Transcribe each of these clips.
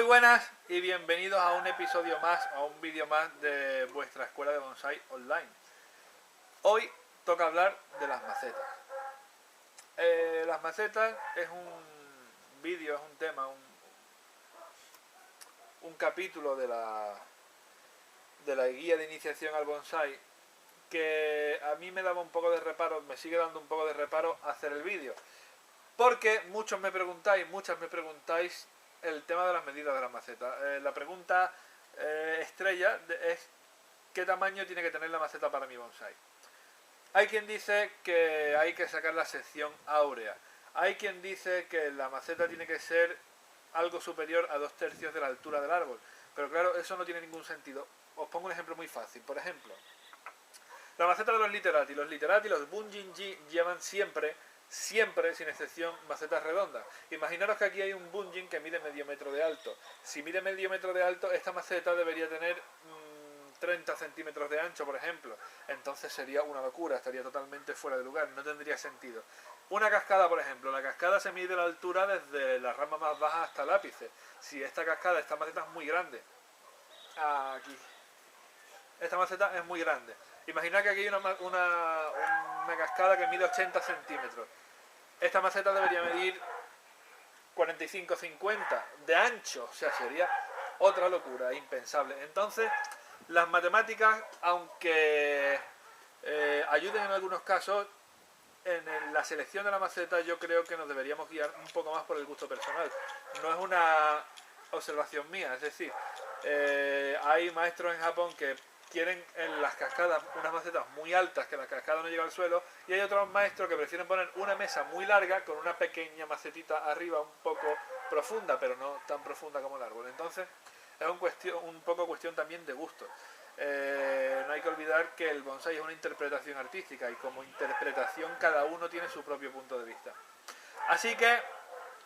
Muy buenas y bienvenidos a un episodio más, a un vídeo más de vuestra escuela de bonsai online. Hoy toca hablar de las macetas. Las macetas es un vídeo, es un tema, un capítulo de la guía de iniciación al bonsai que a mí me daba un poco de reparo, me sigue dando un poco de reparo hacer el vídeo. Porque muchas me preguntáis el tema de las medidas de las macetas. La pregunta estrella es ¿qué tamaño tiene que tener la maceta para mi bonsai? Hay quien dice que hay que sacar la sección áurea. Hay quien dice que la maceta tiene que ser algo superior a 2/3 de la altura del árbol. Pero claro, eso no tiene ningún sentido. Os pongo un ejemplo muy fácil. Por ejemplo, la maceta de los literati. Los literati, los bunjin-ji, llevan siempre, sin excepción, macetas redondas. Imaginaros que aquí hay un bunjin que mide medio metro de alto. Si mide medio metro de alto, esta maceta debería tener 30 centímetros de ancho, por ejemplo. Entonces sería una locura, estaría totalmente fuera de lugar, no tendría sentido. Una cascada, por ejemplo, la cascada se mide la altura desde la rama más baja hasta el ápice. Si esta maceta es muy grande. Aquí. Esta maceta es muy grande. Imaginad que aquí hay una cascada que mide 80 centímetros. Esta maceta debería medir 45-50 de ancho, o sea, sería otra locura, impensable. Entonces, las matemáticas, aunque ayuden en algunos casos, en la selección de la maceta yo creo que nos deberíamos guiar un poco más por el gusto personal. No es una observación mía, es decir, hay maestros en Japón que quieren en las cascadas unas macetas muy altas que la cascada no llega al suelo, y hay otros maestros que prefieren poner una mesa muy larga con una pequeña macetita arriba un poco profunda, pero no tan profunda como el árbol. Entonces es un poco cuestión también de gusto. No hay que olvidar que el bonsai es una interpretación artística y como interpretación cada uno tiene su propio punto de vista. Así que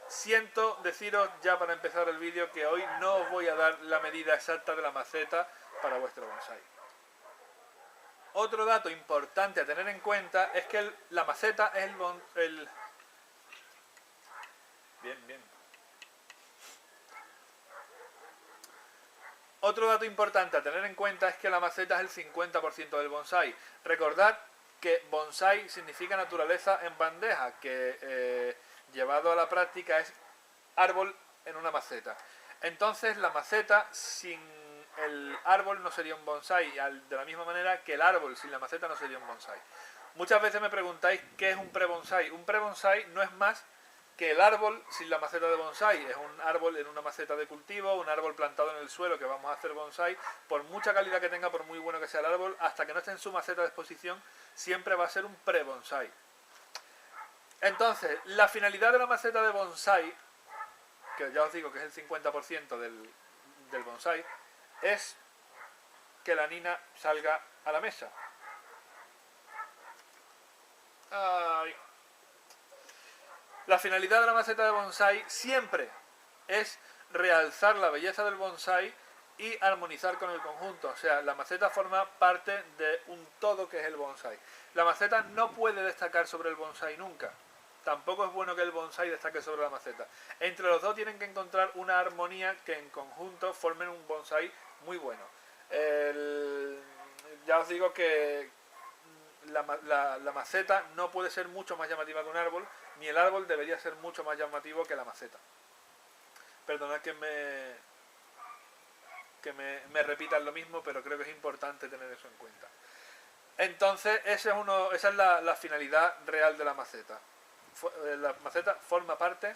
siento deciros ya para empezar el vídeo que hoy no os voy a dar la medida exacta de la maceta para vuestro bonsai. Otro dato importante a tener en cuenta es que la maceta es Otro dato importante a tener en cuenta es que la maceta es el 50% del bonsai. Recordad que bonsai significa naturaleza en bandeja, que llevado a la práctica es árbol en una maceta. Entonces la maceta sin el árbol no sería un bonsai, de la misma manera que el árbol sin la maceta no sería un bonsai. Muchas veces me preguntáis qué es un pre-bonsai. Un pre-bonsai no es más que el árbol sin la maceta de bonsai. Es un árbol en una maceta de cultivo, un árbol plantado en el suelo que vamos a hacer bonsai. Por mucha calidad que tenga, por muy bueno que sea el árbol, hasta que no esté en su maceta de exposición, siempre va a ser un pre-bonsai. Entonces, la finalidad de la maceta de bonsai, que ya os digo que es el 50% del bonsai, es que la nina salga a la mesa. Ay. La finalidad de la maceta de bonsai siempre es realzar la belleza del bonsai y armonizar con el conjunto. O sea, la maceta forma parte de un todo que es el bonsai. La maceta no puede destacar sobre el bonsai nunca. Tampoco es bueno que el bonsai destaque sobre la maceta. Entre los dos tienen que encontrar una armonía que en conjunto formen un bonsai muy bueno. Ya os digo que la maceta no puede ser mucho más llamativa que un árbol, ni el árbol debería ser mucho más llamativo que la maceta. Perdonad que me repitan lo mismo, pero creo que es importante tener eso en cuenta. Entonces, esa es la finalidad real de la maceta. La maceta forma parte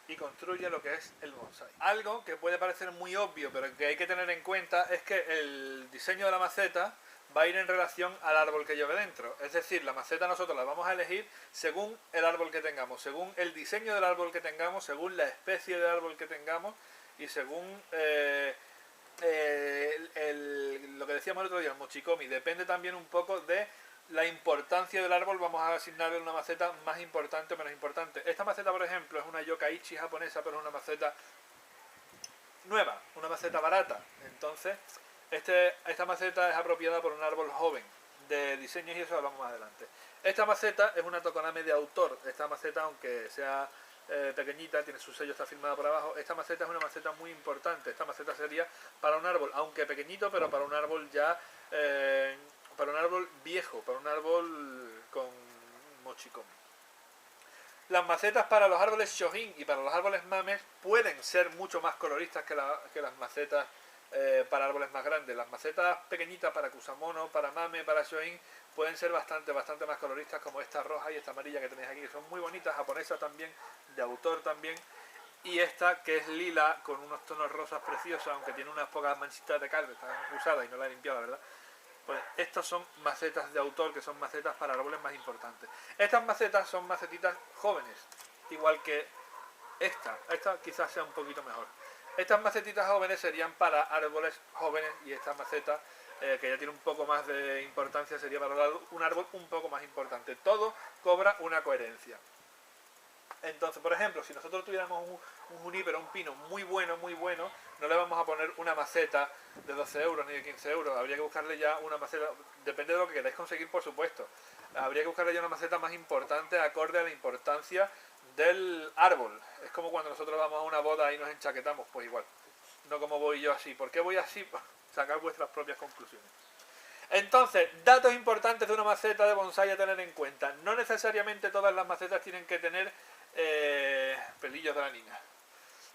y construye lo que es el bonsai. Algo que puede parecer muy obvio, pero que hay que tener en cuenta, es que el diseño de la maceta va a ir en relación al árbol que lleve dentro. Es decir, la maceta nosotros la vamos a elegir según el árbol que tengamos, según el diseño del árbol que tengamos, según la especie de árbol que tengamos y según lo que decíamos el otro día, el mochikomi. Depende también un poco de la importancia del árbol, vamos a asignarle una maceta más importante o menos importante. Esta maceta, por ejemplo, es una yokaichi japonesa, pero es una maceta nueva, una maceta barata. Entonces, esta maceta es apropiada por un árbol joven. De diseños y eso hablamos más adelante. Esta maceta es una tokoname de autor. Esta maceta, aunque sea pequeñita, tiene su sello, está firmada por abajo. Esta maceta es una maceta muy importante. Esta maceta sería para un árbol, aunque pequeñito, pero para un árbol ya, para un árbol viejo, para un árbol con mochicón. Las macetas para los árboles shohin y para los árboles mames pueden ser mucho más coloristas que las macetas para árboles más grandes. Las macetas pequeñitas para kusamono, para mame, para shohin pueden ser bastante más coloristas, como esta roja y esta amarilla que tenéis aquí, que son muy bonitas, japonesas también, de autor también. Y esta que es lila con unos tonos rosas preciosos, aunque tiene unas pocas manchitas de cal, están usadas y no la he limpiado, la verdad. Pues estas son macetas de autor, que son macetas para árboles más importantes. Estas macetas son macetitas jóvenes, igual que esta quizás sea un poquito mejor. Estas macetitas jóvenes serían para árboles jóvenes, y esta maceta que ya tiene un poco más de importancia sería para un árbol un poco más importante. Todo cobra una coherencia. Entonces, por ejemplo, si nosotros tuviéramos un junípero, un pino muy bueno, no le vamos a poner una maceta de 12 euros ni de 15 euros. Habría que buscarle ya una maceta, depende de lo que queráis conseguir, por supuesto. Habría que buscarle ya una maceta más importante, acorde a la importancia del árbol. Es como cuando nosotros vamos a una boda y nos enchaquetamos, pues igual. No como voy yo así. ¿Por qué voy así? Sacar vuestras propias conclusiones. Entonces, datos importantes de una maceta de bonsái a tener en cuenta. No necesariamente todas las macetas tienen que tener pelillos de la niña.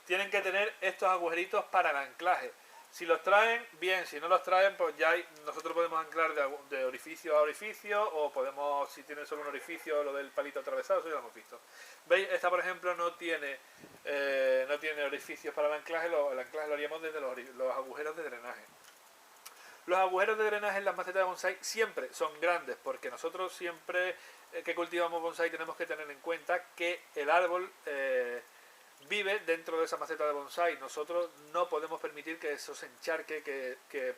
Tienen que tener estos agujeritos para el anclaje. Si los traen, bien. Si no los traen, pues ya nosotros podemos anclar de orificio a orificio, o podemos, si tienen solo un orificio, lo del palito atravesado, eso ya lo hemos visto. ¿Veis? Esta, por ejemplo, no tiene orificios para el anclaje. El anclaje lo haríamos desde los agujeros de drenaje. Los agujeros de drenaje en las macetas de bonsái siempre son grandes, porque nosotros siempre que cultivamos bonsái tenemos que tener en cuenta que el árbol vive dentro de esa maceta de bonsái. Nosotros no podemos permitir que eso se encharque, que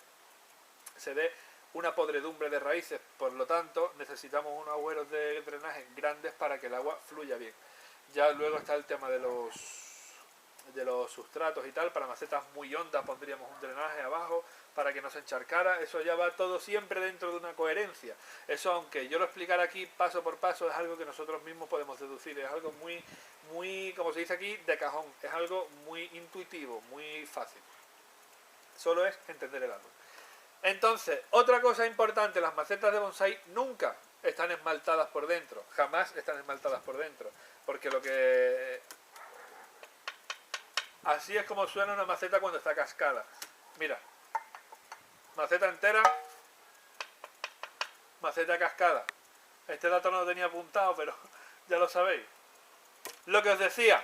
se dé una podredumbre de raíces. Por lo tanto, necesitamos unos agujeros de drenaje grandes para que el agua fluya bien. Ya luego está el tema de los sustratos y tal. Para macetas muy hondas pondríamos un drenaje abajo para que no se encharcara. Eso ya va todo siempre dentro de una coherencia. Eso, aunque yo lo explicara aquí paso por paso, es algo que nosotros mismos podemos deducir. Es algo muy, como se dice aquí, de cajón. Es algo muy intuitivo, muy fácil. Solo es entender el árbol. Entonces, otra cosa importante, las macetas de bonsái nunca están esmaltadas por dentro. Jamás están esmaltadas por dentro. Porque así es como suena una maceta cuando está cascada. Mira. Maceta entera, maceta cascada. Este dato no lo tenía apuntado, pero ya lo sabéis. Lo que os decía,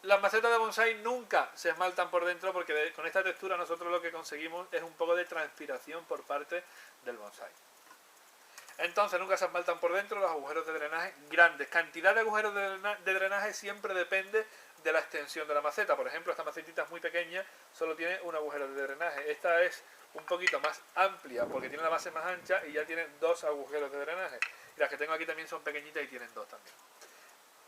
las macetas de bonsái nunca se esmaltan por dentro, porque con esta textura nosotros lo que conseguimos es un poco de transpiración por parte del bonsái. Entonces nunca se esmaltan por dentro. Los agujeros de drenaje grandes. Cantidad de agujeros de drenaje siempre depende de la extensión de la maceta. Por ejemplo, esta macetita es muy pequeña, solo tiene un agujero de drenaje. Esta es un poquito más amplia porque tiene la base más ancha y ya tiene 2 agujeros de drenaje. Y las que tengo aquí también son pequeñitas y tienen 2 también.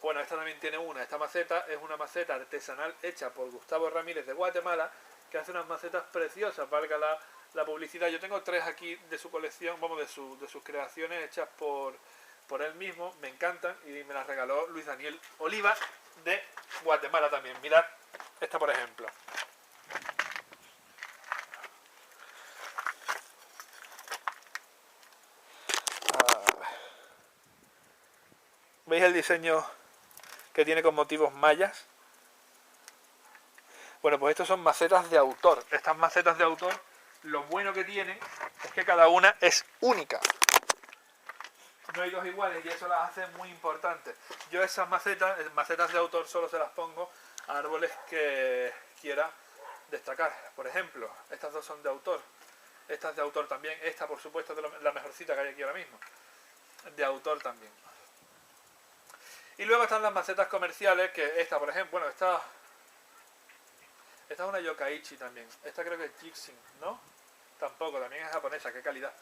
Bueno, esta también tiene una. Esta maceta es una maceta artesanal hecha por Gustavo Ramírez de Guatemala, que hace unas macetas preciosas, valga la publicidad. Yo tengo 3 aquí de su colección, vamos, de sus creaciones hechas por él mismo. Me encantan y me las regaló Luis Daniel Oliva de Guatemala también. Mirad esta, por ejemplo. ¿Veis el diseño que tiene con motivos mayas? Bueno, pues estos son macetas de autor. Estas macetas de autor, lo bueno que tienen es que cada una es única. No hay 2 iguales y eso las hace muy importantes. Yo esas macetas de autor, solo se las pongo a árboles que quiera destacar. Por ejemplo, estas 2 son de autor. Esta es de autor también. Esta, por supuesto, es la mejorcita que hay aquí ahora mismo. De autor también. Y luego están las macetas comerciales, que esta, por ejemplo, bueno, esta es una Yokkaichi también. Esta creo que es Jixin, ¿no? Tampoco, también es japonesa, qué calidad.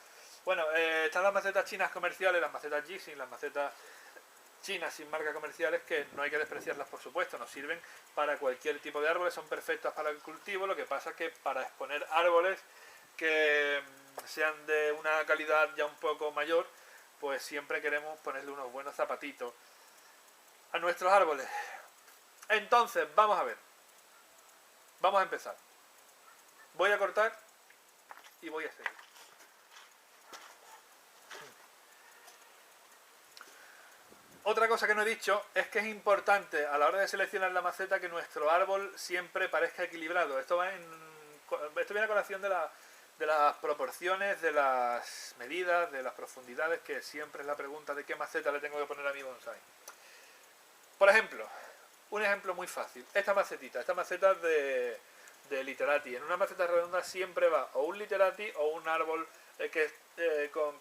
Bueno, están las macetas chinas comerciales, las macetas Jixin, las macetas chinas sin marca comerciales, que no hay que despreciarlas, por supuesto, nos sirven para cualquier tipo de árboles, son perfectas para el cultivo. Lo que pasa es que para exponer árboles que sean de una calidad ya un poco mayor, pues siempre queremos ponerle unos buenos zapatitos a nuestros árboles. Entonces, vamos a ver. Vamos a empezar. Voy a cortar y voy a seguir. Otra cosa que no he dicho es que es importante a la hora de seleccionar la maceta que nuestro árbol siempre parezca equilibrado. Esto viene a colación de las proporciones, de las medidas, de las profundidades, que siempre es la pregunta de qué maceta le tengo que poner a mi bonsai. Por ejemplo, un ejemplo muy fácil. Esta maceta de literati. En una maceta redonda siempre va o un literati o un árbol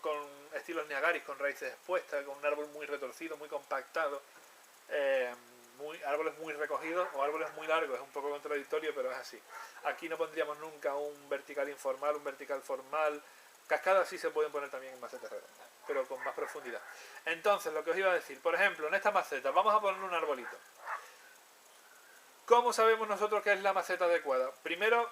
con estilos niagaris, con raíces expuestas, con un árbol muy retorcido, muy compactado, árboles muy recogidos o árboles muy largos. Es un poco contradictorio, pero es así. Aquí no pondríamos nunca un vertical informal, un vertical formal. Cascadas sí se pueden poner también en macetas redondas, pero con más profundidad. Entonces, lo que os iba a decir, por ejemplo, en esta maceta vamos a poner un arbolito. ¿Cómo sabemos nosotros que es la maceta adecuada? Primero,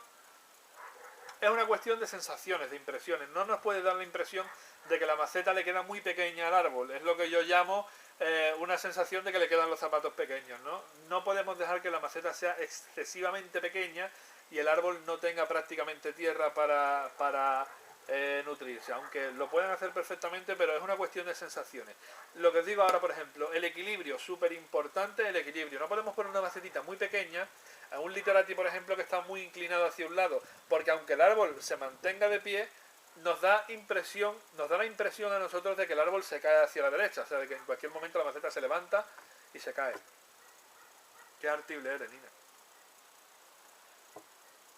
es una cuestión de sensaciones, de impresiones. No nos puede dar la impresión de que la maceta le queda muy pequeña al árbol. Es lo que yo llamo una sensación de que le quedan los zapatos pequeños, ¿no? No podemos dejar que la maceta sea excesivamente pequeña y el árbol no tenga prácticamente tierra para nutrirse, aunque lo pueden hacer perfectamente, pero es una cuestión de sensaciones. Lo que os digo ahora, por ejemplo, el equilibrio, súper importante el equilibrio. No podemos poner una macetita muy pequeña, a un literati, por ejemplo, que está muy inclinado hacia un lado, porque aunque el árbol se mantenga de pie, nos da la impresión a nosotros de que el árbol se cae hacia la derecha, o sea, de que en cualquier momento la maceta se levanta y se cae. Qué artible eres, Nina.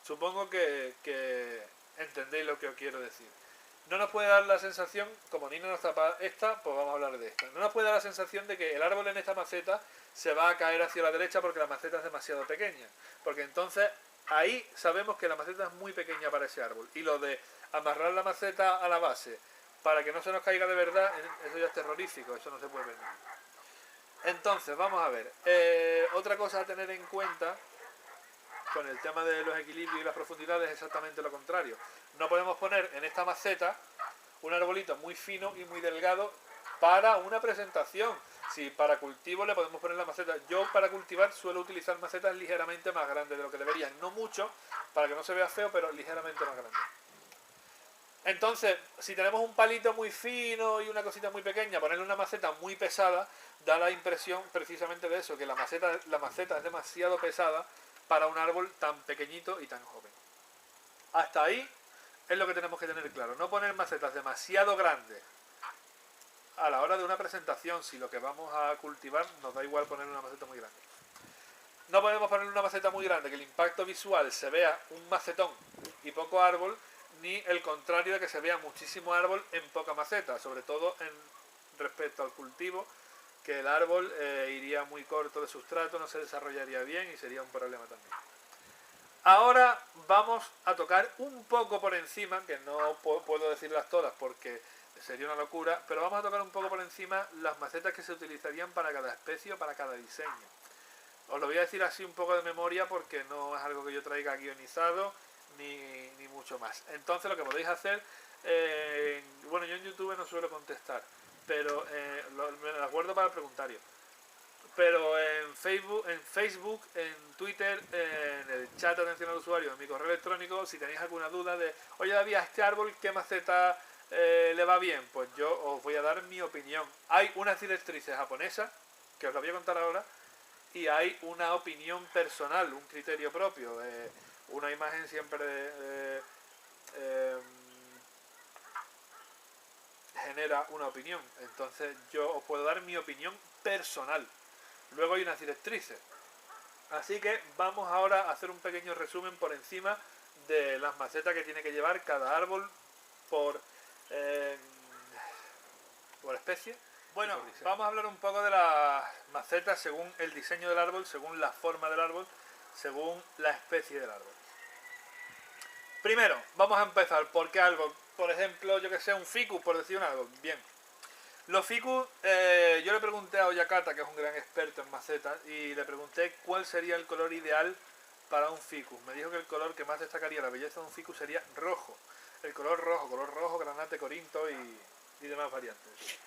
Supongo que entendéis lo que os quiero decir. No nos puede dar la sensación, como Nina nos tapa esta, pues vamos a hablar de esta. No nos puede dar la sensación de que el árbol en esta maceta se va a caer hacia la derecha porque la maceta es demasiado pequeña. Porque entonces ahí sabemos que la maceta es muy pequeña para ese árbol. Y lo de amarrar la maceta a la base para que no se nos caiga de verdad, eso ya es terrorífico, eso no se puede ver. Entonces, vamos a ver. Otra cosa a tener en cuenta con el tema de los equilibrios y las profundidades es exactamente lo contrario. No podemos poner en esta maceta un arbolito muy fino y muy delgado para una presentación. Si para cultivo le podemos poner la maceta. Yo para cultivar suelo utilizar macetas ligeramente más grandes de lo que deberían. No mucho, para que no se vea feo, pero ligeramente más grandes. Entonces, si tenemos un palito muy fino y una cosita muy pequeña, ponerle una maceta muy pesada, da la impresión precisamente de eso, que la maceta es demasiado pesada para un árbol tan pequeñito y tan joven. Hasta ahí es lo que tenemos que tener claro. No poner macetas demasiado grandes a la hora de una presentación. Si lo que vamos a cultivar nos da igual poner una maceta muy grande. No podemos poner una maceta muy grande que el impacto visual se vea un macetón y poco árbol, ni el contrario de que se vea muchísimo árbol en poca maceta, sobre todo en respecto al cultivo, que el árbol iría muy corto de sustrato, no se desarrollaría bien y sería un problema también. Ahora vamos a tocar un poco por encima, que no puedo decirlas todas porque sería una locura, pero vamos a tocar un poco por encima las macetas que se utilizarían para cada especie o para cada diseño. Os lo voy a decir así un poco de memoria porque no es algo que yo traiga guionizado ni mucho más. Entonces lo que podéis hacer, bueno, yo en YouTube no suelo contestar, pero me las guardo para el preguntario. Pero en Facebook, en Twitter, en el chat de atención al usuario, en mi correo electrónico, si tenéis alguna duda de, oye David, a este árbol, ¿qué maceta le va bien? Pues yo os voy a dar mi opinión. Hay unas directrices japonesas, que os las voy a contar ahora, y hay una opinión personal, un criterio propio. Una imagen siempre genera una opinión. Entonces yo os puedo dar mi opinión personal. Luego hay unas directrices. Así que vamos ahora a hacer un pequeño resumen por encima de las macetas que tiene que llevar cada árbol por especie. Bueno, vamos a hablar un poco de las macetas según el diseño del árbol, según la forma del árbol, según la especie del árbol. Primero, vamos a empezar. ¿Por qué árbol? Por ejemplo, yo que sé, un ficus, por decir un árbol. Bien. Los ficus, yo le pregunté a Oyakata, que es un gran experto en macetas, y le pregunté cuál sería el color ideal para un ficus. Me dijo que el color que más destacaría la belleza de un ficus sería rojo. El color rojo, granate, corinto y demás variantes.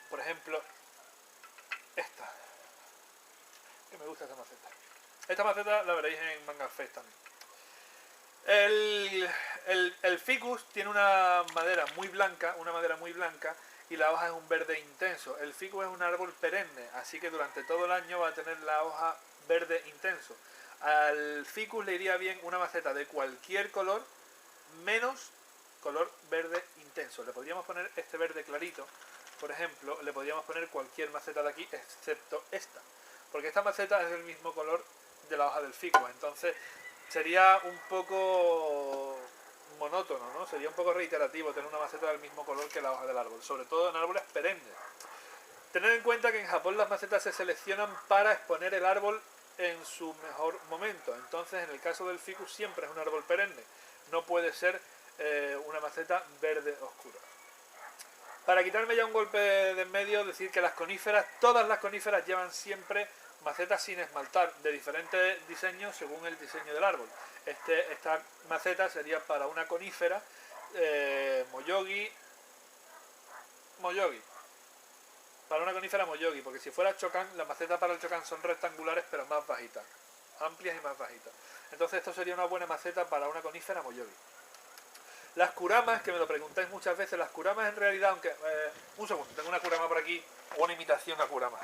Por ejemplo, esta. que me gusta esta maceta. Esta maceta la veréis en Manga Fest también. El ficus tiene una madera muy blanca, y la hoja es un verde intenso. El ficus es un árbol perenne, así que durante todo el año va a tener la hoja verde intenso. Al ficus le iría bien una maceta de cualquier color, menos color verde intenso. Le podríamos poner este verde clarito, por ejemplo, le podríamos poner cualquier maceta de aquí, excepto esta, porque esta maceta es del mismo color de la hoja del ficus, entonces sería un poco monótono, ¿no? Sería un poco reiterativo tener una maceta del mismo color que la hoja del árbol, sobre todo en árboles perennes. Tened en cuenta que en Japón las macetas se seleccionan para exponer el árbol en su mejor momento, entonces en el caso del ficus siempre es un árbol perenne, no puede ser una maceta verde oscura. Para quitarme ya un golpe de en medio, decir que las coníferas, todas las coníferas llevan siempre macetas sin esmaltar, de diferentes diseños según el diseño del árbol. Esta maceta sería para una conífera Moyogi, para una conífera Moyogi, porque si fuera Chokan, las macetas para el Chokan son rectangulares pero más bajitas, amplias y más bajitas. Entonces esto sería una buena maceta para una conífera Moyogi. Las kuramas, que me lo preguntáis muchas veces, las kuramas en realidad, aunque... un segundo, tengo una kurama por aquí, una imitación a kurama.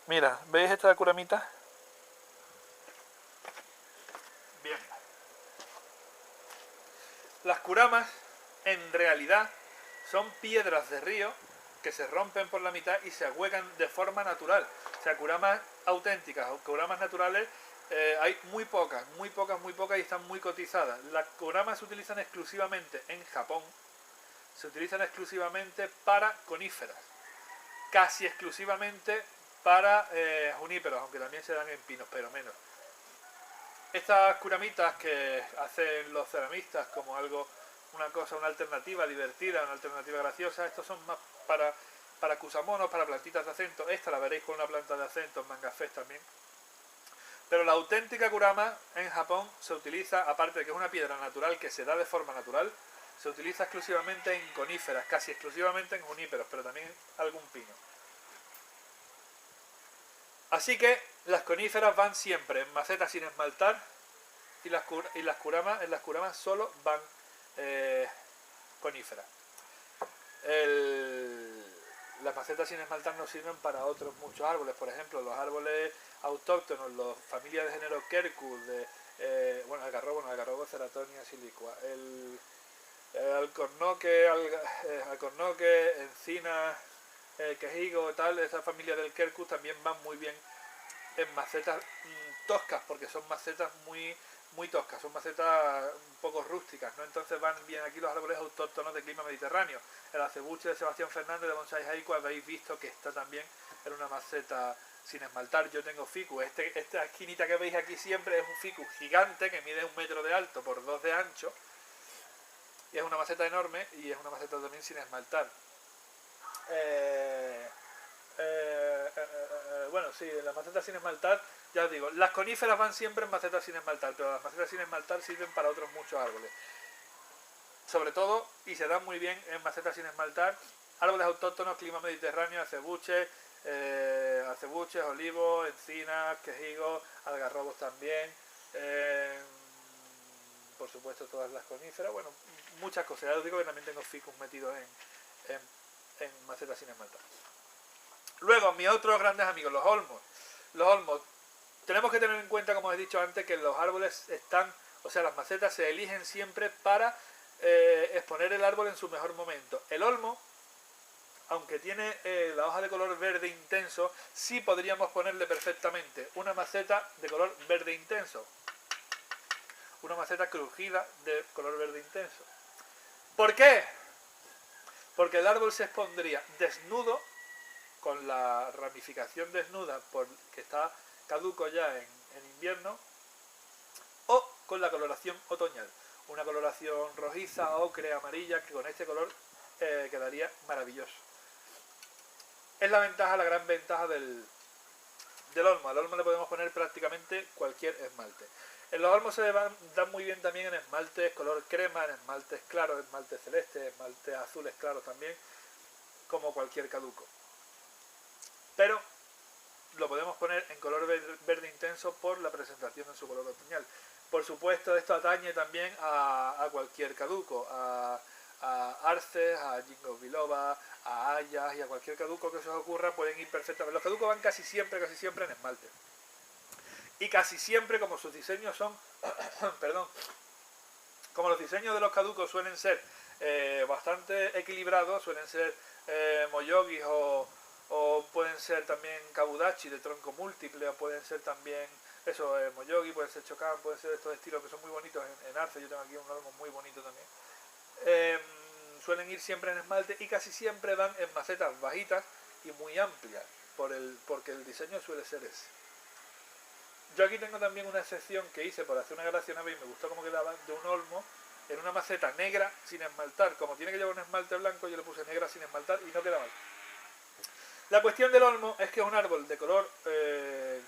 Mira, ¿veis esta kuramita? Bien. Las kuramas, en realidad, son piedras de río que se rompen por la mitad y se ahuecan de forma natural. O sea, kuramas auténticas o kuramas naturales hay muy pocas y están muy cotizadas. Las kuramas se utilizan exclusivamente en Japón, se utilizan exclusivamente para coníferas, casi exclusivamente para juníperos, aunque también se dan en pinos, pero menos. Estas kuramitas que hacen los ceramistas como algo, una alternativa divertida, una alternativa graciosa, estos son más para kusamonos, para plantitas de acento. Esta la veréis con una planta de acento en Manga Fest también. Pero la auténtica kurama en Japón se utiliza, aparte de que es una piedra natural que se da de forma natural, se utiliza exclusivamente en coníferas, casi exclusivamente en juníperos, pero también algún pino. Así que las coníferas van siempre en macetas sin esmaltar y en las kuramas solo van coníferas. Las macetas sin esmaltar nos sirven para otros muchos árboles, por ejemplo, los árboles autóctonos, las familias de género Quercus, algarrobo, ceratonia, silicua, alcornoque, encina, quejigo, tal, esa familia del Quercus también van muy bien en macetas toscas, porque son macetas muy toscas, son macetas un poco rústicas, ¿no? Entonces van bien aquí los árboles autóctonos de clima mediterráneo. El acebuche de Sebastián Fernández de Bonsai Haiku habéis visto que está también en una maceta sin esmaltar. Yo tengo ficus, esta esquinita que veis aquí siempre es un ficus gigante que mide 1 metro de alto por 2 de ancho, y es una maceta enorme y es una maceta también sin esmaltar. Bueno, sí, las macetas sin esmaltar, ya os digo, las coníferas van siempre en macetas sin esmaltar, pero las macetas sin esmaltar sirven para otros muchos árboles. Sobre todo, y se dan muy bien en macetas sin esmaltar, árboles autóctonos, clima mediterráneo, acebuches, olivos, encinas, quejigos, algarrobos también, por supuesto todas las coníferas, bueno, muchas cosas. Ya os digo que también tengo ficus metidos en macetas sin esmaltar. Luego, mis otros grandes amigos, los olmos. Los olmos, tenemos que tener en cuenta, como he dicho antes, que los árboles las macetas se eligen siempre para exponer el árbol en su mejor momento. El olmo, aunque tiene la hoja de color verde intenso, sí podríamos ponerle perfectamente una maceta de color verde intenso. Una maceta crujida de color verde intenso. ¿Por qué? Porque el árbol se expondría desnudo, con la ramificación desnuda porque está caduco ya en invierno, o con la coloración otoñal, una coloración rojiza, ocre, amarilla, que con este color quedaría maravilloso. Es la gran ventaja del olmo. Al olmo le podemos poner prácticamente cualquier esmalte. En los olmos dan muy bien también en esmaltes color crema, en esmaltes claros, esmaltes celestes, esmaltes azules claros también, como cualquier caduco. Pero lo podemos poner en color verde intenso por la presentación en su color otoñal. Por supuesto, esto atañe también a cualquier caduco, a arces, a ginkgo biloba, a hayas y a cualquier caduco que se os ocurra pueden ir perfectamente. Los caducos van casi siempre en esmalte. Y casi siempre, como sus diseños son, perdón, como los diseños de los caducos suelen ser bastante equilibrados, suelen ser moyogis o pueden ser también kabudachi de tronco múltiple, o pueden ser también eso, moyogi, pueden ser chokan, pueden ser estos estilos que son muy bonitos en arce. Yo tengo aquí un olmo muy bonito también. Suelen ir siempre en esmalte y casi siempre van en macetas bajitas y muy amplias, porque el diseño suele ser ese. Yo aquí tengo también una excepción que hice por hacer una gracia una vez y me gustó cómo quedaba, de un olmo en una maceta negra sin esmaltar. Como tiene que llevar un esmalte blanco, yo le puse negra sin esmaltar y no queda mal. La cuestión del olmo es que es un árbol de color,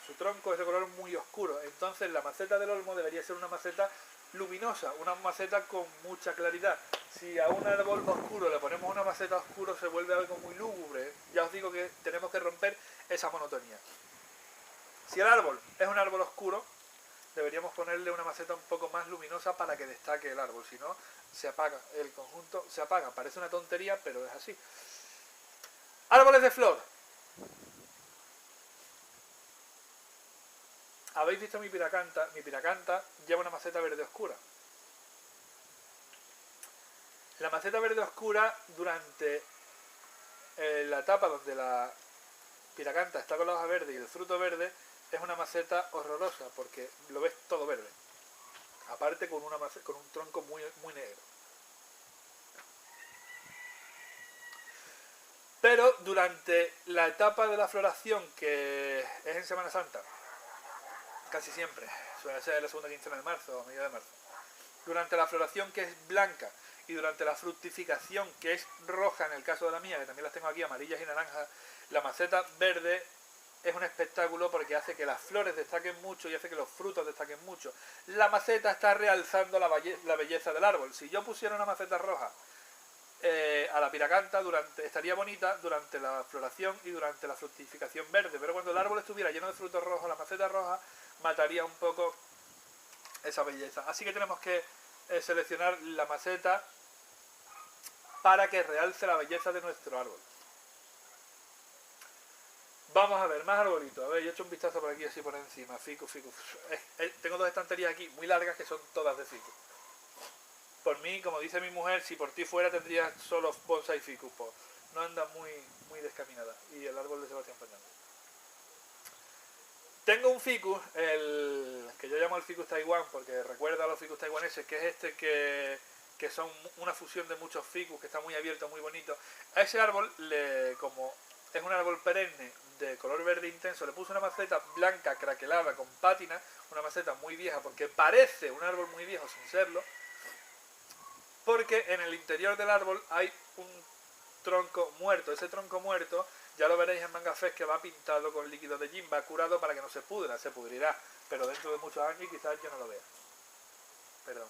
su tronco es de color muy oscuro, entonces la maceta del olmo debería ser una maceta luminosa, una maceta con mucha claridad. Si a un árbol oscuro le ponemos una maceta oscura, se vuelve algo muy lúgubre. Ya os digo que tenemos que romper esa monotonía. Si el árbol es un árbol oscuro, deberíamos ponerle una maceta un poco más luminosa para que destaque el árbol, si no se apaga, el conjunto se apaga. Parece una tontería, pero es así. Árboles de flor. ¿Habéis visto mi piracanta? Mi piracanta lleva una maceta verde oscura. La maceta verde oscura, durante la etapa donde la piracanta está con la hoja verde y el fruto verde, es una maceta horrorosa porque lo ves todo verde. Aparte con un tronco muy, muy negro. Pero durante la etapa de la floración, que es en Semana Santa, casi siempre, suele ser la segunda quincena de marzo o media de marzo, durante la floración, que es blanca, y durante la fructificación, que es roja en el caso de la mía, que también las tengo aquí amarillas y naranjas, la maceta verde es un espectáculo porque hace que las flores destaquen mucho y hace que los frutos destaquen mucho. La maceta está realzando la belleza del árbol. Si yo pusiera una maceta roja a la piracanta, estaría bonita durante la floración y durante la fructificación verde, pero cuando el árbol estuviera lleno de frutos rojos, la maceta roja mataría un poco esa belleza. Así que tenemos que seleccionar la maceta para que realce la belleza de nuestro árbol. Vamos a ver, más arbolitos. A ver, yo he hecho un vistazo por aquí así por encima. Ficus. Tengo dos estanterías aquí muy largas que son todas de ficus. Por mí, como dice mi mujer, si por ti fuera tendrías solo bonsai ficus. Pues no anda muy descaminada. Y el árbol de Sebastián Fernández. Tengo un ficus, el que yo llamo el ficus Taiwán, porque recuerda a los ficus taiwaneses, que es este que son una fusión de muchos ficus, que está muy abierto, muy bonito. A ese árbol, como es un árbol perenne de color verde intenso, le puse una maceta blanca craquelada con pátina, una maceta muy vieja, porque parece un árbol muy viejo sin serlo, porque en el interior del árbol hay un tronco muerto. Ese tronco muerto, ya lo veréis en Manga Fest, que va pintado con líquido de gin, va curado para que no se pudra, se pudrirá, pero dentro de muchos años quizás yo no lo vea. Perdón.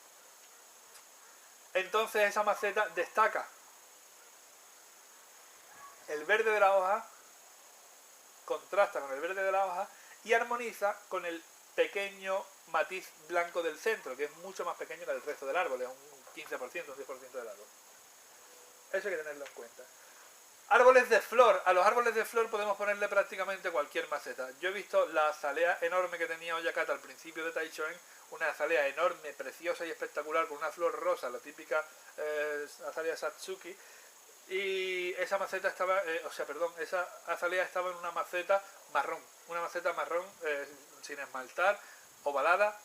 Entonces esa maceta destaca el verde de la hoja, contrasta con el verde de la hoja y armoniza con el pequeño matiz blanco del centro, que es mucho más pequeño que el resto del árbol, es un 15%, un 10% del árbol. Eso hay que tenerlo en cuenta. Árboles de flor. A los árboles de flor podemos ponerle prácticamente cualquier maceta. Yo he visto la azalea enorme que tenía Oyakata al principio de Taichoen, una azalea enorme, preciosa y espectacular, con una flor rosa, la típica azalea Satsuki, y esa maceta estaba, esa azalea estaba en una maceta marrón, sin esmaltar, ovalada,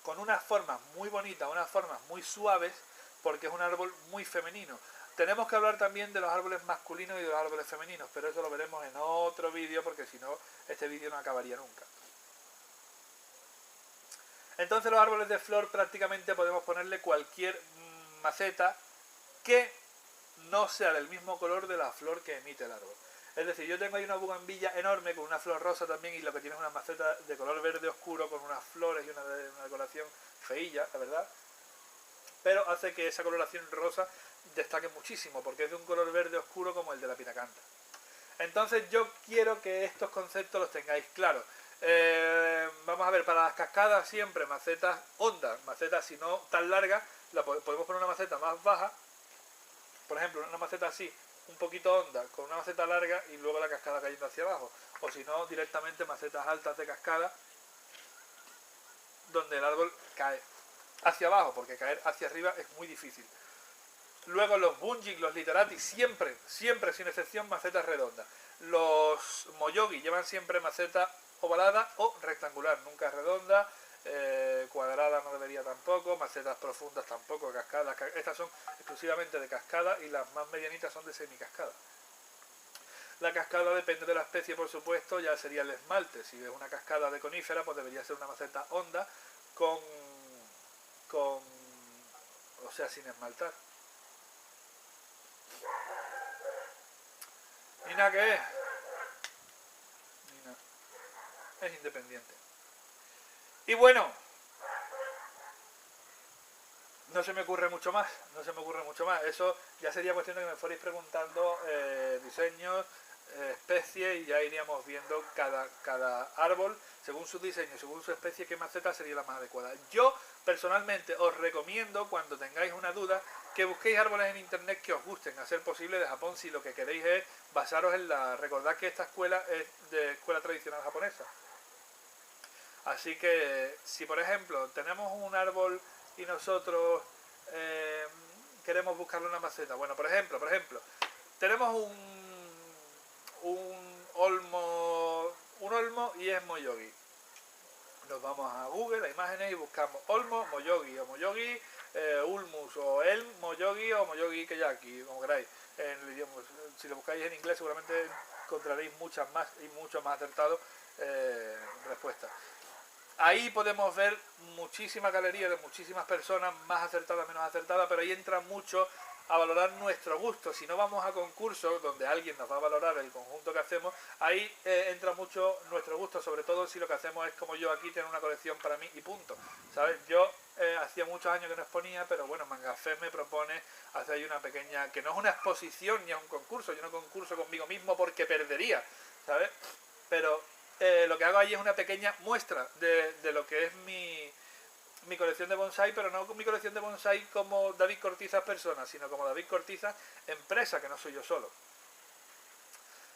con unas formas muy bonitas, unas formas muy suaves, porque es un árbol muy femenino. Tenemos que hablar también de los árboles masculinos y de los árboles femeninos, pero eso lo veremos en otro vídeo, porque si no, este vídeo no acabaría nunca. Entonces los árboles de flor prácticamente podemos ponerle cualquier maceta que no sea del mismo color de la flor que emite el árbol. Es decir, yo tengo ahí una bugambilla enorme con una flor rosa también y lo que tiene es una maceta de color verde oscuro con unas flores y una decoración feilla, la verdad. Pero hace que esa coloración rosa destaque muchísimo porque es de un color verde oscuro como el de la piracanta. Entonces yo quiero que estos conceptos los tengáis claros. Vamos a ver, para las cascadas siempre macetas hondas, macetas si no tan largas, podemos poner una maceta más baja, por ejemplo, una maceta así, un poquito honda, con una maceta larga y luego la cascada cayendo hacia abajo. O si no, directamente macetas altas de cascada, donde el árbol cae hacia abajo, porque caer hacia arriba es muy difícil. Luego los bunjing, los literati, siempre, siempre sin excepción, macetas redondas. Los moyogi llevan siempre maceta ovalada o rectangular, nunca redonda, cuadrada no debería tampoco, macetas profundas tampoco, cascadas. Estas son exclusivamente de cascada y las más medianitas son de semicascada. La cascada depende de la especie, por supuesto, ya sería el esmalte. Si es una cascada de conífera, pues debería ser una maceta honda o sea, sin esmaltar. Nina, ¿qué es? Nina es independiente. Y bueno, no se me ocurre mucho más, Eso ya sería cuestión de que me fuerais preguntando diseños, especies, y ya iríamos viendo cada árbol, según su diseño, según su especie, qué maceta sería la más adecuada. Yo, personalmente, os recomiendo, cuando tengáis una duda, que busquéis árboles en internet que os gusten, a ser posible de Japón, si lo que queréis es basaros en recordad que esta escuela es de escuela tradicional japonesa. Así que, si por ejemplo tenemos un árbol y nosotros queremos buscarle una maceta, bueno, por ejemplo, tenemos un olmo y es moyogi. Nos vamos a Google, a imágenes, y buscamos olmo, moyogi, o moyogi ulmus, o el moyogi, o moyogi keyaki, como queráis. Si lo buscáis en inglés seguramente encontraréis muchas más y mucho más acertados respuestas. Ahí podemos ver muchísima galería de muchísimas personas, más acertadas, menos acertadas, pero ahí entra mucho a valorar nuestro gusto. Si no vamos a concursos donde alguien nos va a valorar el conjunto que hacemos, ahí entra mucho nuestro gusto, sobre todo si lo que hacemos es, como yo aquí, tener una colección para mí y punto, ¿sabes? Yo hacía muchos años que no exponía, pero bueno, Mangafest me propone hacer ahí una pequeña, que no es una exposición ni es un concurso, yo no concurso conmigo mismo porque perdería, ¿sabes? Pero lo que hago ahí es una pequeña muestra de lo que es mi colección de bonsai, pero no mi colección de bonsai como David Cortizas persona, sino como David Cortizas empresa, que no soy yo solo.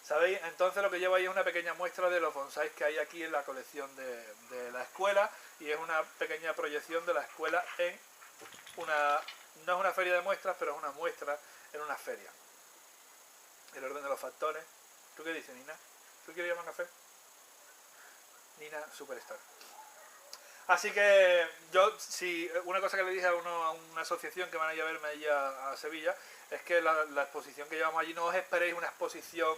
¿Sabéis? Entonces lo que llevo ahí es una pequeña muestra de los bonsais que hay aquí en la colección de la escuela, y es una pequeña proyección de la escuela en no es una feria de muestras, pero es una muestra en una feria. El orden de los factores. ¿Tú qué dices, Nina? ¿Tú quieres ir a café? Nina Superstar. Así que yo, una cosa que le dije a una asociación que van a ir a verme allí a Sevilla, es que la exposición que llevamos allí, no os esperéis una exposición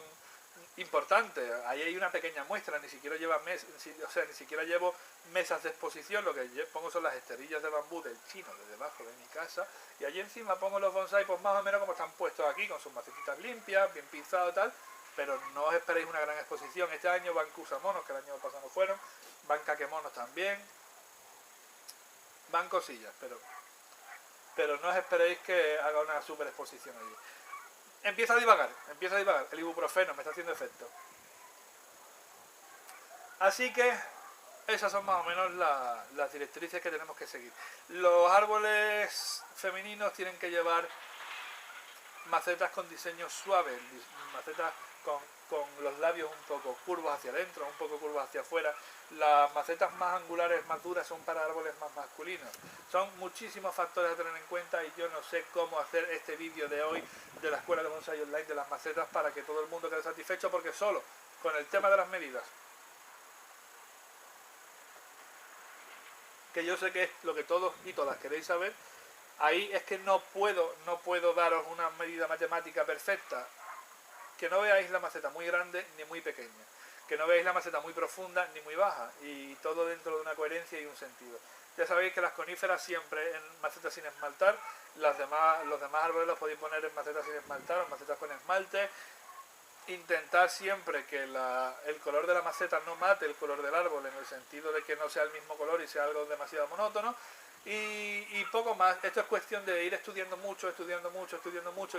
importante. Ahí hay una pequeña muestra, ni siquiera ni siquiera llevo mesas de exposición. Lo que pongo son las esterillas de bambú del chino de debajo de mi casa, y allí encima pongo los bonsai, pues más o menos como están puestos aquí, con sus macetitas limpias, bien pinzados y tal. Pero no os esperéis una gran exposición. Este año van kusamonos, que el año pasado no fueron, van kakemonos también, van cosillas, pero no os esperéis que haga una super exposición allí. Empieza a divagar, el ibuprofeno me está haciendo efecto. Así que esas son más o menos las directrices que tenemos que seguir. Los árboles femeninos tienen que llevar macetas con diseños suaves, macetas con los labios un poco curvos hacia adentro, un poco curvos hacia afuera. Las macetas más angulares, más duras, son para árboles más masculinos. Son muchísimos factores a tener en cuenta, y yo no sé cómo hacer este vídeo de hoy de la Escuela de Bonsai Online de las macetas para que todo el mundo quede satisfecho, porque solo con el tema de las medidas, que yo sé que es lo que todos y todas queréis saber, ahí es que no puedo daros una medida matemática perfecta. Que no veáis la maceta muy grande ni muy pequeña, que no veáis la maceta muy profunda ni muy baja, y todo dentro de una coherencia y un sentido. Ya sabéis que las coníferas siempre en macetas sin esmaltar, los demás árboles los podéis poner en macetas sin esmaltar o en macetas con esmalte, intentar siempre que el color de la maceta no mate el color del árbol, en el sentido de que no sea el mismo color y sea algo demasiado monótono. Y poco más. Esto es cuestión de ir estudiando mucho,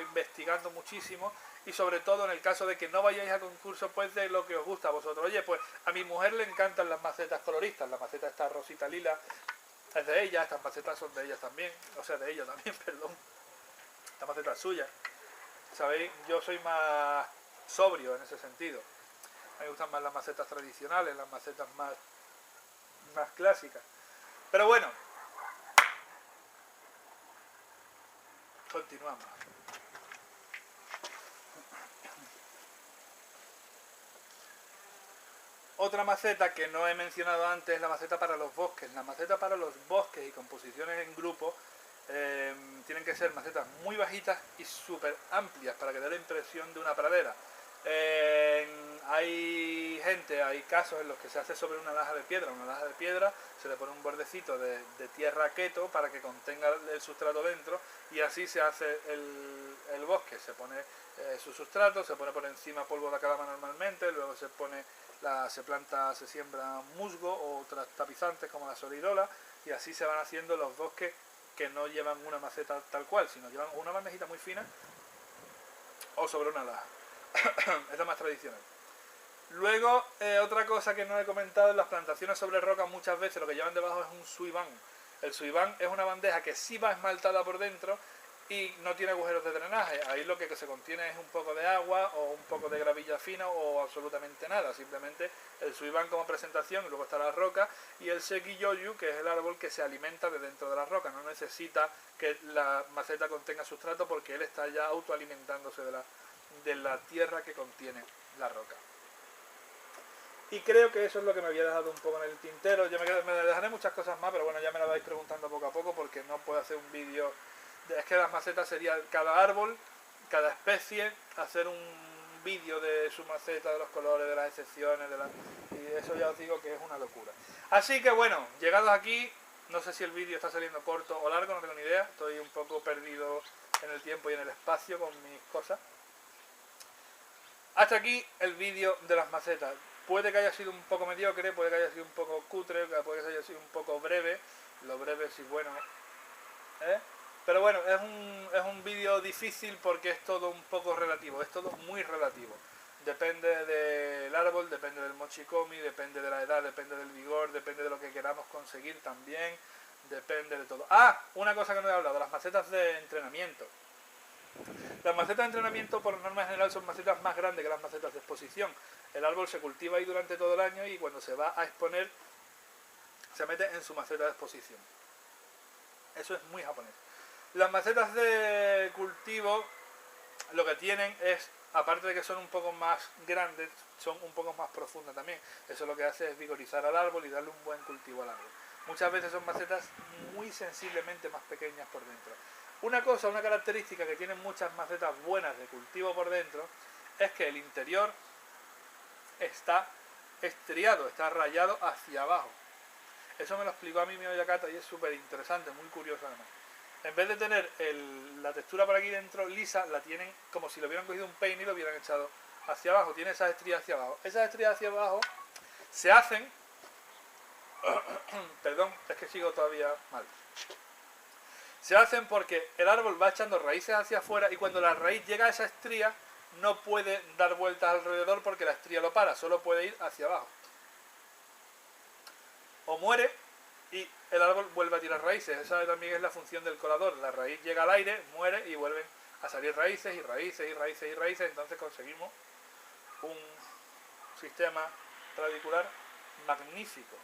investigando muchísimo, y sobre todo en el caso de que no vayáis a concursos, pues de lo que os gusta a vosotros. Oye, pues a mi mujer le encantan las macetas coloristas, la maceta esta rosita lila es de ella, estas macetas son de ellas también, o sea, de ella también, perdón, esta maceta es suya. ¿Sabéis? Yo soy más sobrio en ese sentido. A mí me gustan más las macetas tradicionales, las macetas más clásicas. Pero bueno, continuamos. Otra maceta que no he mencionado antes es la maceta para los bosques. La maceta para los bosques y composiciones en grupo tienen que ser macetas muy bajitas y súper amplias para que dé la impresión de una pradera. Hay casos en los que se hace sobre una laja de piedra. Una laja de piedra se le pone un bordecito de tierra keto para que contenga el sustrato dentro, y así se hace el bosque. Se pone su sustrato, se pone por encima polvo de calama normalmente, luego se planta, se siembra musgo o otras tapizantes como la solirola, y así se van haciendo los bosques que no llevan una maceta tal cual, sino llevan una bandejita muy fina o sobre una laja. Es lo más tradicional. Luego, otra cosa que no he comentado, en las plantaciones sobre roca muchas veces lo que llevan debajo es un suiván. El suiván es una bandeja que sí va esmaltada por dentro y no tiene agujeros de drenaje. Ahí lo que se contiene es un poco de agua o un poco de gravilla fina o absolutamente nada. Simplemente el suiván como presentación, y luego está la roca, y el sekiyoyu, que es el árbol que se alimenta de dentro de la roca. No necesita que la maceta contenga sustrato porque él está ya autoalimentándose de la tierra que contiene la roca. Y creo que eso es lo que me había dejado un poco en el tintero. Yo me dejaré muchas cosas más, pero bueno, ya me la vais preguntando poco a poco porque no puedo hacer un vídeo. Es que las macetas sería cada árbol, cada especie, hacer un vídeo de su maceta, de los colores, de las excepciones, y eso ya os digo que es una locura. Así que bueno, llegados aquí, no sé si el vídeo está saliendo corto o largo, no tengo ni idea. Estoy un poco perdido en el tiempo y en el espacio con mis cosas. Hasta aquí el vídeo de las macetas. Puede que haya sido un poco mediocre, puede que haya sido un poco cutre, puede que haya sido un poco breve. Lo breve sí, bueno. Pero bueno, es un vídeo difícil porque es todo un poco relativo, es todo muy relativo. Depende del árbol, depende del mochikomi, depende de la edad, depende del vigor, depende de lo que queramos conseguir también, depende de todo. Ah, una cosa que no he hablado, las macetas de entrenamiento. Las macetas de entrenamiento por norma general son macetas más grandes que las macetas de exposición. El árbol se cultiva ahí durante todo el año y cuando se va a exponer se mete en su maceta de exposición. Eso es muy japonés. Las macetas de cultivo lo que tienen es, aparte de que son un poco más grandes, son un poco más profundas también. Eso lo que hace es vigorizar al árbol y darle un buen cultivo al árbol. Muchas veces son macetas muy sensiblemente más pequeñas por dentro. Una característica que tienen muchas macetas buenas de cultivo por dentro es que el interior está estriado, está rayado hacia abajo. Eso me lo explicó a mí mi Oyakata y es súper interesante, muy curioso además. En vez de tener la textura por aquí dentro lisa, la tienen como si lo hubieran cogido un peine y lo hubieran echado hacia abajo. Tiene esas estrías hacia abajo. Esas estrías hacia abajo se hacen... Perdón, es que sigo todavía mal. Se hacen porque el árbol va echando raíces hacia afuera y cuando la raíz llega a esa estría no puede dar vueltas alrededor porque la estría lo para, solo puede ir hacia abajo. O muere y el árbol vuelve a tirar raíces. Esa también es la función del colador. La raíz llega al aire, muere y vuelven a salir raíces y raíces y raíces y raíces. Entonces conseguimos un sistema radicular magnífico.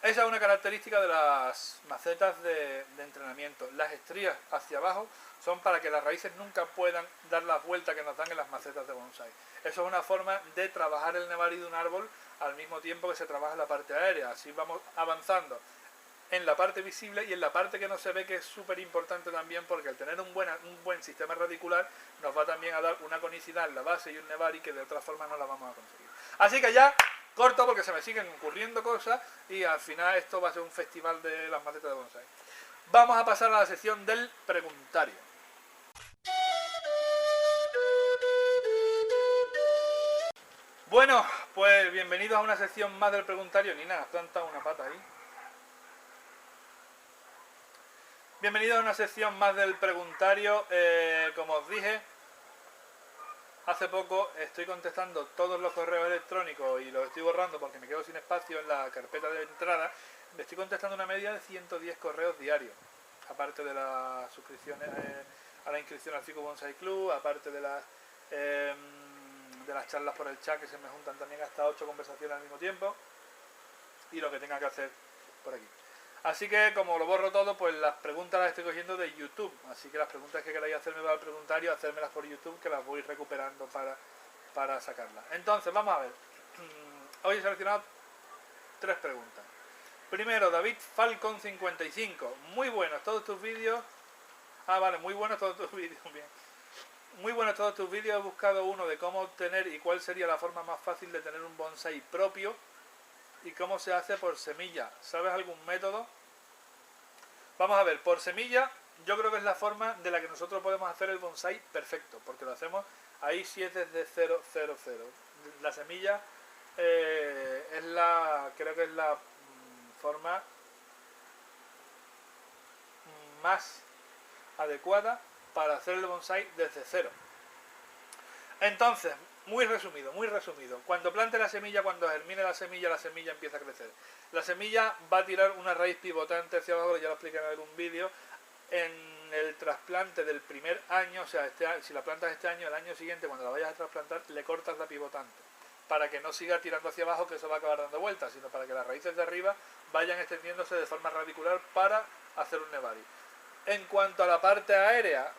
Esa es una característica de las macetas de entrenamiento. Las estrías hacia abajo son para que las raíces nunca puedan dar la vuelta que nos dan en las macetas de bonsai. Eso es una forma de trabajar el nevari de un árbol al mismo tiempo que se trabaja la parte aérea. Así vamos avanzando en la parte visible y en la parte que no se ve, que es súper importante también porque al tener un buen sistema radicular nos va también a dar una conicidad en la base y un nevari que de otra forma no la vamos a conseguir. Así que ya... corto porque se me siguen ocurriendo cosas y al final esto va a ser un festival de las macetas de bonsai. Vamos a pasar a la sección del preguntario. Pues bienvenidos a una sección más del preguntario. Nina, has plantado una pata ahí. Bienvenidos a una sección más del preguntario. Como os dije, hace poco estoy contestando todos los correos electrónicos y los estoy borrando porque me quedo sin espacio en la carpeta de entrada. Me estoy contestando una media de 110 correos diarios, aparte de las suscripciones a la inscripción al Fico Bonsai Club, aparte de las charlas por el chat, que se me juntan también hasta 8 conversaciones al mismo tiempo, y lo que tenga que hacer por aquí. Así que como lo borro todo, pues las preguntas las estoy cogiendo de YouTube. Así que las preguntas que queráis hacerme para el preguntario, hacérmelas por YouTube, que las voy recuperando para sacarlas. Entonces, vamos a ver. Hoy he seleccionado 3 preguntas. Primero, David Falcon 55. Muy buenos todos tus vídeos. Ah, vale, muy buenos todos tus vídeos. Bien. Muy buenos todos tus vídeos. He buscado uno de cómo obtener y cuál sería la forma más fácil de tener un bonsai propio. ¿Y cómo se hace por semilla? ¿Sabes algún método? Vamos a ver, por semilla yo creo que es la forma de la que nosotros podemos hacer el bonsai perfecto, porque lo hacemos ahí sí es desde 0, 0, 0. La semilla creo que es la forma más adecuada para hacer el bonsai desde cero. Entonces, muy resumido. Cuando plante la semilla, cuando germine la semilla empieza a crecer. La semilla va a tirar una raíz pivotante hacia abajo, ya lo expliqué en algún vídeo. En el trasplante del primer año, o sea, si la plantas este año, el año siguiente, cuando la vayas a trasplantar, le cortas la pivotante. Para que no siga tirando hacia abajo, que eso va a acabar dando vueltas, sino para que las raíces de arriba vayan extendiéndose de forma radicular para hacer un nevari. En cuanto a la parte aérea,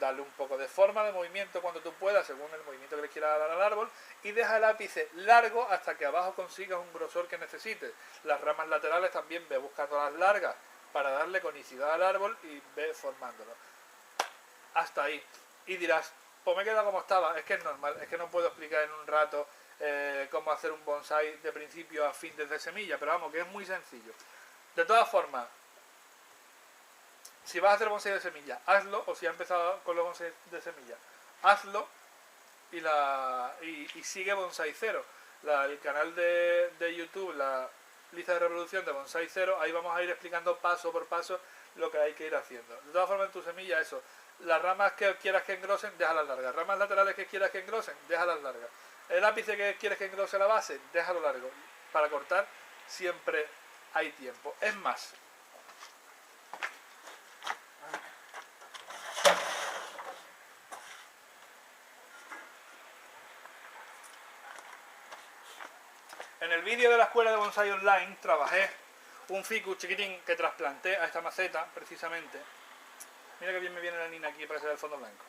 darle un poco de forma, de movimiento cuando tú puedas, según el movimiento que le quieras dar al árbol, y deja el ápice largo hasta que abajo consigas un grosor que necesites. Las ramas laterales también ve buscando las largas para darle conicidad al árbol y ve formándolo. Hasta ahí. Y dirás, pues me he quedado como estaba. Es que es normal, es que no puedo explicar en un rato cómo hacer un bonsai de principio a fin desde semilla, pero vamos, que es muy sencillo. De todas formas, si vas a hacer bonsai de semilla, hazlo, o si has empezado con los bonsai de semilla, hazlo y sigue Bonsai Cero. El canal de YouTube, la lista de reproducción de Bonsai Cero, ahí vamos a ir explicando paso por paso lo que hay que ir haciendo. De todas formas, en tu semilla, eso, las ramas que quieras que engrosen, déjalas largas. Ramas laterales que quieras que engrosen, déjalas largas. El ápice que quieres que engrose la base, déjalo largo. Para cortar siempre hay tiempo. Es más, en el vídeo de la escuela de Bonsai Online trabajé un ficus chiquitín que trasplanté a esta maceta, precisamente. Mira que bien me viene la Nina aquí para que se vea el fondo blanco.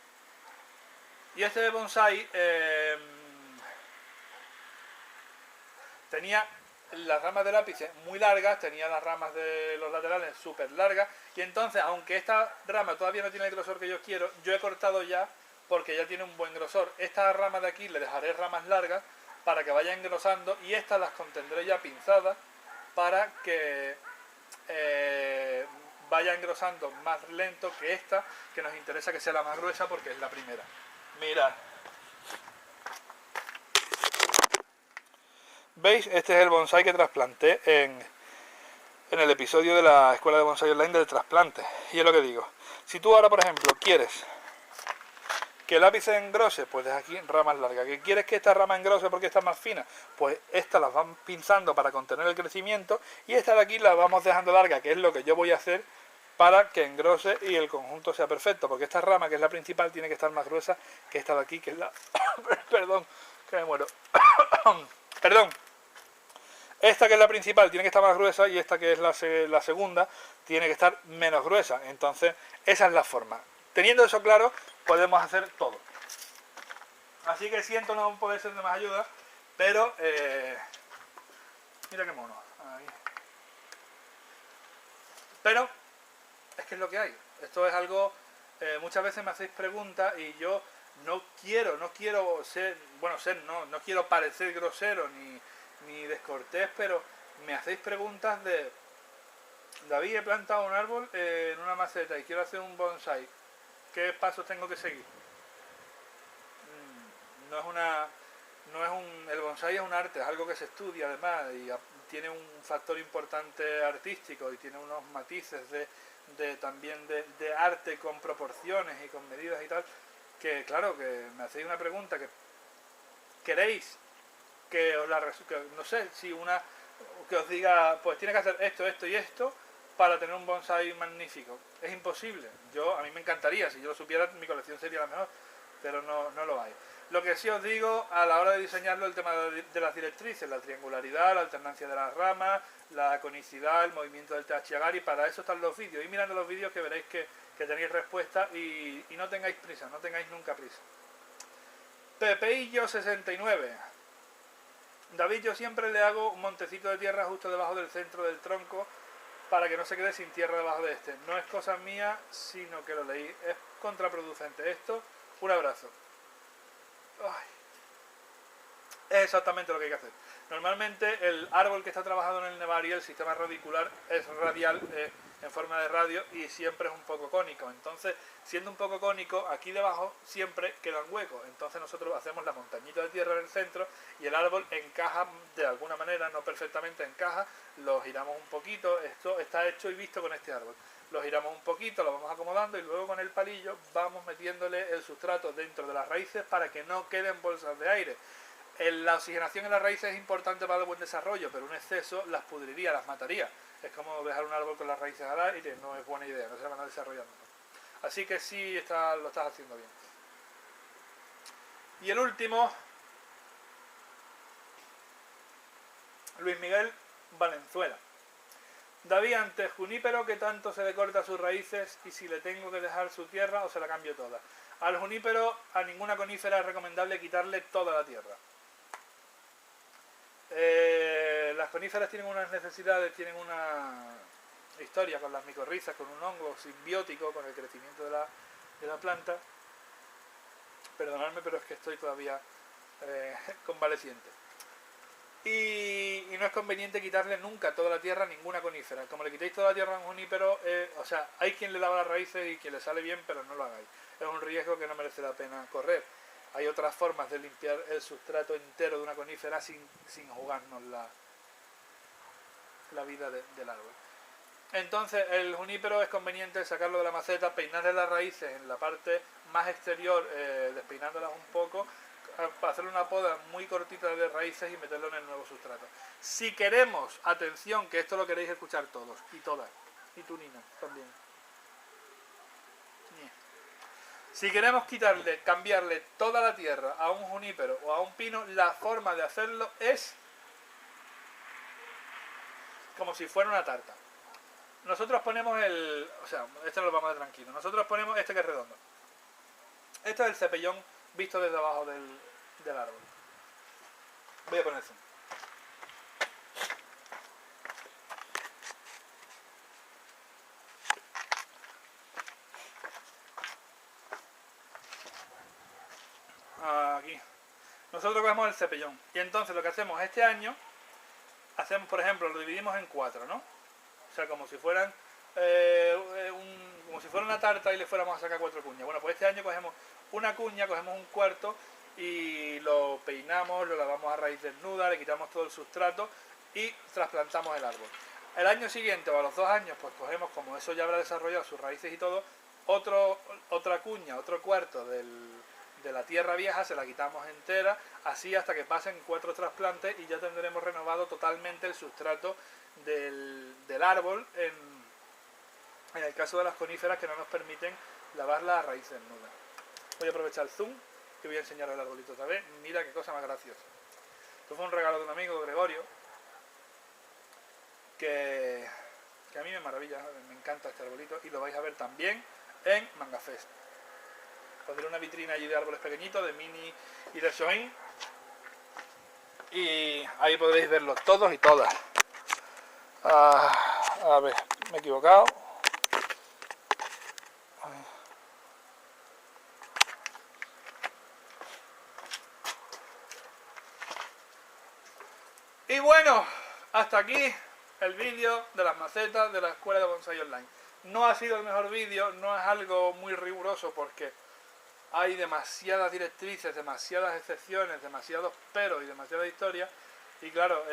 Y este bonsai tenía las ramas del ápice muy largas, tenía las ramas de los laterales súper largas, y entonces, aunque esta rama todavía no tiene el grosor que yo quiero, yo he cortado ya porque ya tiene un buen grosor. Esta rama de aquí le dejaré ramas largas para que vaya engrosando, y estas las contendré ya pinzadas para que vaya engrosando más lento que esta, que nos interesa que sea la más gruesa porque es la primera. Mirad. ¿Veis? Este es el bonsai que trasplanté en el episodio de la escuela de Bonsai Online del trasplante. Y es lo que digo. Si tú ahora, por ejemplo, quieres que el ápice engrose, pues deja aquí ramas largas. ¿Que quieres que esta rama engrose porque está más fina? Pues estas las van pinzando para contener el crecimiento, y esta de aquí la vamos dejando larga, que es lo que yo voy a hacer para que engrose y el conjunto sea perfecto, porque esta rama, que es la principal, tiene que estar más gruesa que esta de aquí, que es la... Perdón, que me muero. Perdón. Esta, que es la principal, tiene que estar más gruesa, y esta, que es la segunda, tiene que estar menos gruesa. Entonces, esa es la forma. Teniendo eso claro, podemos hacer todo. Así que siento no poder ser de más ayuda, pero mira qué mono. Ahí. Pero es que es lo que hay. Esto es algo, muchas veces me hacéis preguntas y yo no quiero ser, bueno, no quiero parecer grosero ni descortés, pero me hacéis preguntas de: David, he plantado un árbol en una maceta y quiero hacer un bonsai, ¿qué pasos tengo que seguir? No es una el bonsái es un arte, es algo que se estudia además y tiene un factor importante artístico y tiene unos matices también de arte con proporciones y con medidas y tal, que claro, que me hacéis una pregunta que queréis que os no sé, si que os diga, pues tiene que hacer esto, esto y esto para tener un bonsái magnífico. Es imposible. A mí me encantaría, si yo lo supiera, mi colección sería la mejor, pero no lo hay. Lo que sí os digo, a la hora de diseñarlo, el tema de las directrices, la triangularidad, la alternancia de las ramas, la conicidad, el movimiento del Tachiagari, para eso están los vídeos. Y mirando los vídeos que veréis que tenéis respuesta y no tengáis prisa, no tengáis nunca prisa. Pepeillo 69. David, yo siempre le hago un montecito de tierra justo debajo del centro del tronco para que no se quede sin tierra debajo de este. No es cosa mía, sino que lo leí. Es contraproducente esto. Un abrazo. Ay. Es exactamente lo que hay que hacer. Normalmente el árbol que está trabajado en el nevario, el sistema radicular, es radial en forma de radio y siempre es un poco cónico. Entonces, siendo un poco cónico, aquí debajo siempre quedan huecos. Entonces nosotros hacemos la montañita de tierra en el centro y el árbol encaja de alguna manera, no perfectamente encaja, lo giramos un poquito. Esto está hecho y visto con este árbol. Lo giramos un poquito, lo vamos acomodando y luego con el palillo vamos metiéndole el sustrato dentro de las raíces para que no queden bolsas de aire. La oxigenación en las raíces es importante para el buen desarrollo, pero un exceso las pudriría, las mataría. Es como dejar un árbol con las raíces al aire, no es buena idea, no se van a desarrollar nunca. Así que sí lo estás haciendo bien. Y el último, Luis Miguel Valenzuela. David, antes junípero, que tanto se le corta sus raíces y si le tengo que dejar su tierra o se la cambio toda. Al junípero, a ninguna conífera es recomendable quitarle toda la tierra. Las coníferas tienen unas necesidades, tienen una historia con las micorrizas, con un hongo simbiótico, con el crecimiento de la planta. Perdonadme, pero es que estoy todavía convaleciente. Y no es conveniente quitarle nunca toda la tierra a ninguna conífera. Como le quitéis toda la tierra a un junípero, o sea, hay quien le lava las raíces y quien le sale bien, pero no lo hagáis. Es un riesgo que no merece la pena correr. Hay otras formas de limpiar el sustrato entero de una conífera sin jugarnos la vida del árbol. Entonces el junípero es conveniente sacarlo de la maceta, peinarle las raíces en la parte más exterior, despeinándolas un poco, para hacerle una poda muy cortita de raíces y meterlo en el nuevo sustrato. Si queremos, atención, que esto lo queréis escuchar todos y todas, y tú, Nina, también. Si queremos cambiarle toda la tierra a un junípero o a un pino, la forma de hacerlo es como si fuera una tarta. Nosotros ponemos este no lo vamos a dar tranquilo, nosotros ponemos este que es redondo. Este es el cepellón visto desde abajo del árbol. Voy a poner zoom. Aquí. Nosotros cogemos el cepellón y entonces lo que hacemos este año, por ejemplo, lo dividimos en 4, ¿no? O sea, como si fueran como si fuera una tarta y le fuéramos a sacar 4 cuñas. Bueno, pues este año cogemos una cuña, cogemos un cuarto y lo peinamos, lo lavamos a raíz desnuda, le quitamos todo el sustrato y trasplantamos el árbol. El año siguiente o a los 2 años, pues cogemos, como eso ya habrá desarrollado sus raíces y todo, otra cuña, otro cuarto de la tierra vieja, se la quitamos entera, así hasta que pasen 4 trasplantes y ya tendremos renovado totalmente el sustrato del árbol en el caso de las coníferas que no nos permiten lavar las raíces desnudas. Voy a aprovechar el zoom y voy a enseñar el arbolito otra vez. Mira qué cosa más graciosa. Esto fue un regalo de un amigo, Gregorio, que a mí me maravilla, me encanta este arbolito y lo vais a ver también en Mangafest. Pondré una vitrina allí de árboles pequeñitos, de Mini y de Shoin, y ahí podréis verlos todos y todas. A ver, me he equivocado. Y bueno, hasta aquí el vídeo de las macetas de la Escuela de Bonsai Online. No ha sido el mejor vídeo, no es algo muy riguroso porque hay demasiadas directrices, demasiadas excepciones, demasiados peros y demasiadas historias. Y claro,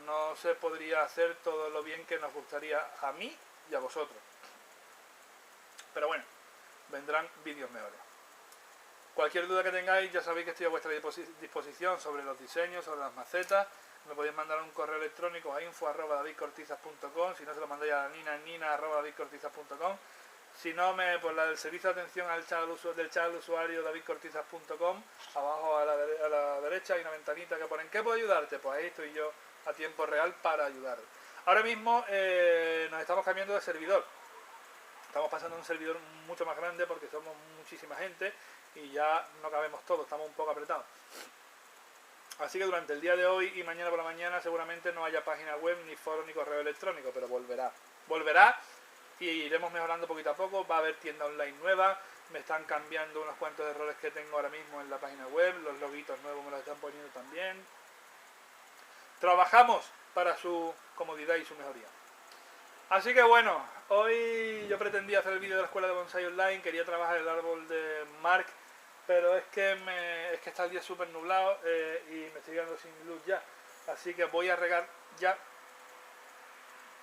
no se podría hacer todo lo bien que nos gustaría a mí y a vosotros. Pero bueno, vendrán vídeos mejores. Cualquier duda que tengáis, ya sabéis que estoy a vuestra disposición sobre los diseños, sobre las macetas. Me podéis mandar un correo electrónico a info@davidcortizas.com. Si no, se lo mandáis a nina@davidcortizas.com. Si no, por el servicio de atención del chat al usuario davidcortizas.com, abajo a la derecha hay una ventanita que pone ¿en qué puedo ayudarte? Pues ahí estoy yo a tiempo real para ayudar. Ahora mismo nos estamos cambiando de servidor. Estamos pasando a un servidor mucho más grande porque somos muchísima gente y ya no cabemos todos, estamos un poco apretados. Así que durante el día de hoy y mañana por la mañana seguramente no haya página web, ni foro, ni correo electrónico, pero volverá. Volverá y iremos mejorando poquito a poco. Va a haber tienda online nueva, me están cambiando unos cuantos errores que tengo ahora mismo en la página web, los loguitos nuevos me los están poniendo también. Trabajamos para su comodidad y su mejoría. Así que bueno, hoy yo pretendía hacer el vídeo de la escuela de bonsai online, quería trabajar el árbol de Mark, pero es que está el día súper nublado y me estoy quedando sin luz ya. Así que voy a regar ya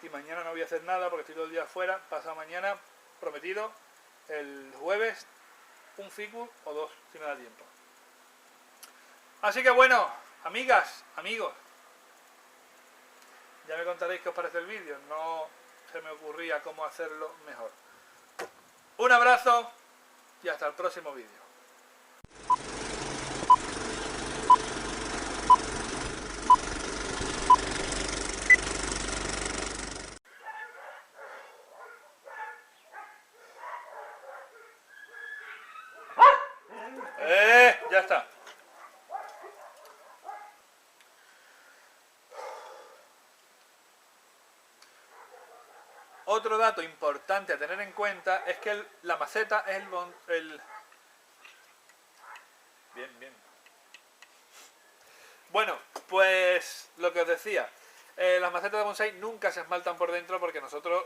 y mañana no voy a hacer nada porque estoy todo el día afuera. Pasado mañana, prometido, el jueves, un ficus o dos, si me da tiempo. Así que bueno, amigas, amigos, ya me contaréis qué os parece el vídeo. No se me ocurría cómo hacerlo mejor. Un abrazo y hasta el próximo vídeo. Ya está. Otro dato importante a tener en cuenta es que la maceta es el... Bien. Bueno, pues lo que os decía, las macetas de bonsai nunca se esmaltan por dentro porque nosotros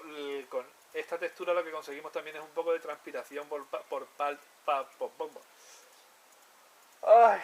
con esta textura lo que conseguimos también es un poco de transpiración por Ay.